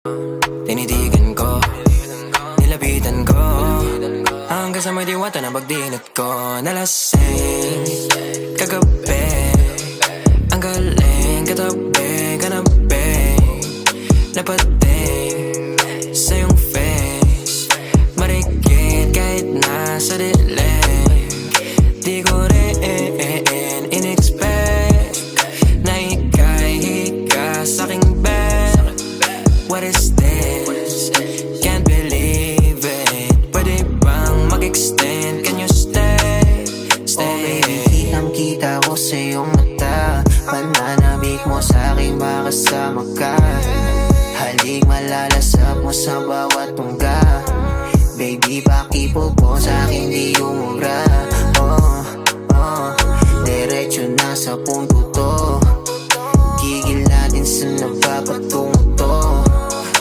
Tinitigan ko, nilapitan ko, hanggang sa may diwata na pagdinat ko. Nalasing kagabi, ang galing katabi, kanabi, napating sa iyong face, marikit kahit nasa dilim. Di ko rin in-expect na ika'y hika sa'king bed. What is this? Can't believe it. Pwede bang mag-extend? Can you stay? Stay. Oh baby, kitang-kita ko sa iyong mata. Pananamig mo sa'king makasama ka. Halik malalasap mo sa bawat tungga. Baby, pakipo po sa'king di umubra. Diretso na sa punto